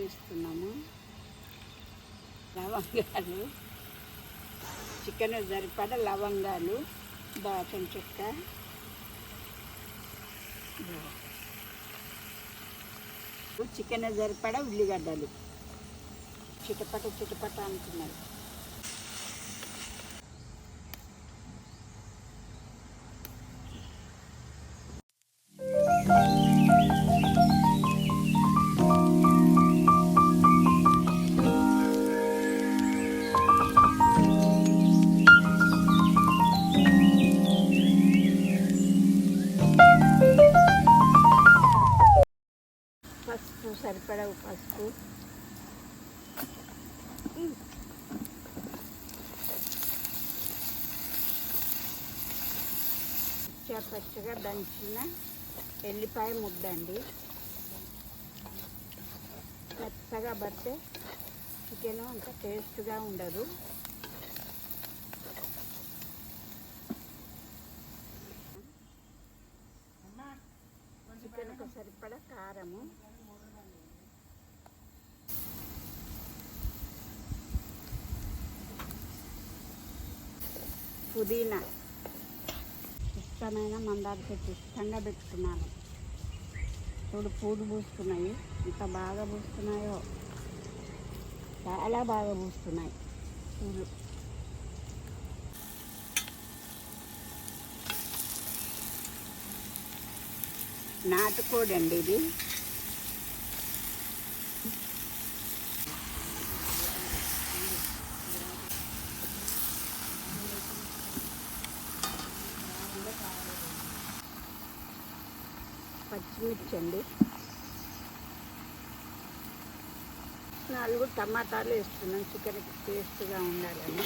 వేస్తున్నాము. లవంగాలు, చికెన్ సరిపడ లవంగాలు, దాల్చిన చెక్క, చికెన్ సరిపడ ఉల్లిగడ్డలు చిటపట చిటపట అంటున్నారు. పసుపు సరిపడ పసుపు, పచ్చగా దంచిన ఎల్లిపాయ ముద్ద అండి. మెత్తగా పడితే చికెన్ అంత టేస్ట్గా ఉండదు. చికెన్కు సరిపడ కారము, పుదీనా, ఇష్టమైన మందార చెట్టు ఇష్టంగా పెట్టుకున్నాను. చూడు పూలు పూస్తున్నాయి, ఎంత బాగా పూస్తున్నాయో, చాలా బాగా పూస్తున్నాయి పూలు. నాటుకోడి అండి ఇది. పచ్చిమిర్చి అండి, 4 టమాటాలు వేస్తున్నాం చికెన్కి టేస్ట్గా ఉండాలని.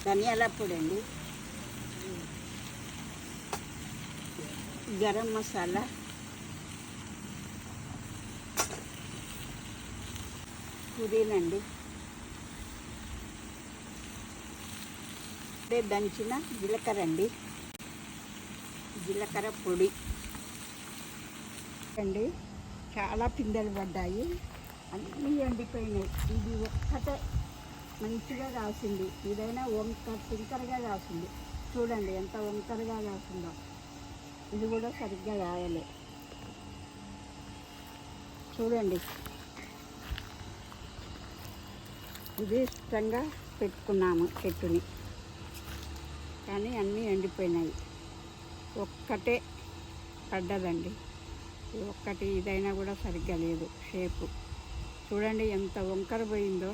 ధనియాల పొడి అండి, గరం మసాలా, పుదీనా అండి, దంచిన జీలకర్ర అండి, జీలకర్ర పొడి అండి. చాలా పిందెలు పడ్డాయి, అన్నీ ఎండిపోయినాయి. ఇది ఒక్కటే మంచిగా కాసింది, ఇదైనా టింకరగా కాసింది. చూడండి ఎంత వంకరగా కాసిందో. ఇది కూడా సరిగ్గా కాయలే, చూడండి. ఇది ఇష్టంగా పెట్టుకున్నాము చెట్టుని, కానీ అన్నీ ఎండిపోయినాయి. ఒక్కటే పడ్డదండి, ఒక్కటి. ఇదైనా కూడా సరిగ్గా లేదు షేపు. చూడండి ఎంత వంకర పోయిందో.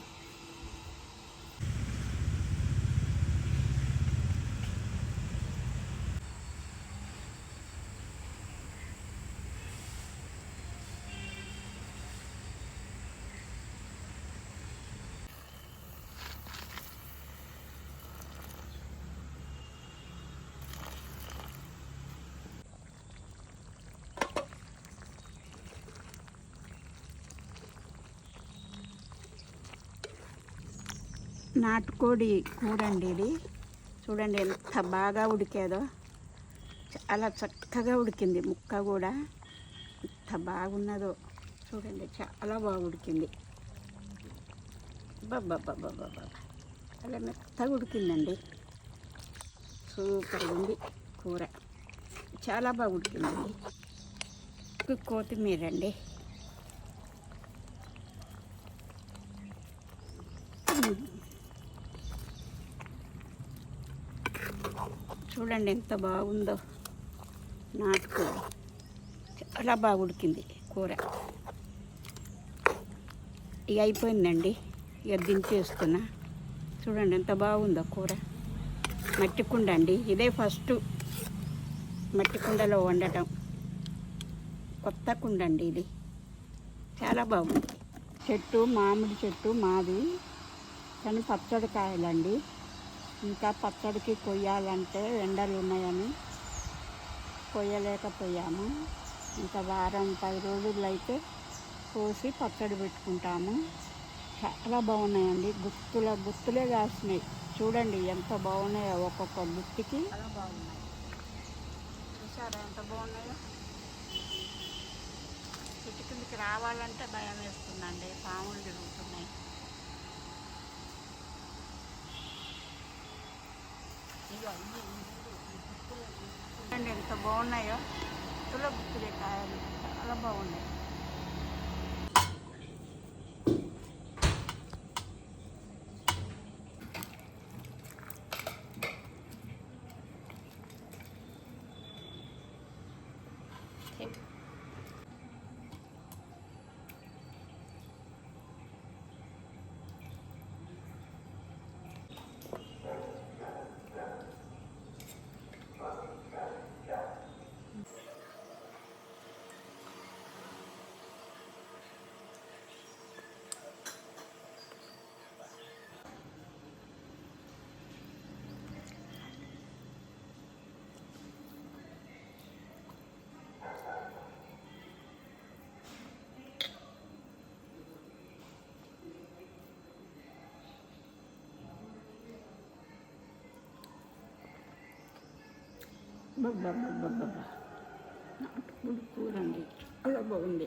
నాటుకోడి కూర అండి ఇది. చూడండి ఎంత బాగా ఉడికేదో, చాలా చక్కగా ఉడికింది. ముక్క కూడా ఎంత బాగున్నదో చూడండి, చాలా బాగా ఉడికింది. బాబా చాలా మెత్తగా ఉడికిందండి, సూపర్గా ఉంది కూర, చాలా బాగా ఉడికిందండి. కొత్తిమీర అండి, చూడండి ఎంత బాగుందో నాటుకోడి, చాలా బాగా ఉడికింది కూర. ఇక అయిపోయిందండి, ఇక దించేస్తున్నా. చూడండి ఎంత బాగుందో కూర. మట్టి కుండ అండి, ఇదే ఫస్ట్ మట్టి కుండలో వండటం. కొత్త కుండ అండి ఇది, చాలా బాగుంది. చెట్టు మామిడి చెట్టు మాది, కానీ పచ్చడి కాయలండి. ఇంకా పచ్చడికి కొయ్యాలంటే ఎండలు ఉన్నాయని కొయ్యలేకపోయాము. ఇంకా వారం 10 రోజులు అయితే కోసి పచ్చడి పెట్టుకుంటాము. చాలా బాగున్నాయండి, గుత్తులే కాసినాయి, చూడండి ఎంత బాగున్నాయో, ఒక్కొక్క బుట్టికి చాలా బాగున్నాయి. చూసారా ఎంత బాగున్నాయో. చెట్టు కిందకి రావాలంటే భయం వేస్తుందండి, పాములు తిరుగుతున్నాయి. చూడండి ఎంత బాగున్నాయో, తుల బుక్కులే కాయలు చాలా బాగున్నాయి. బాబా నాటుకోడి కూర అండి, చాలా బాగుంది.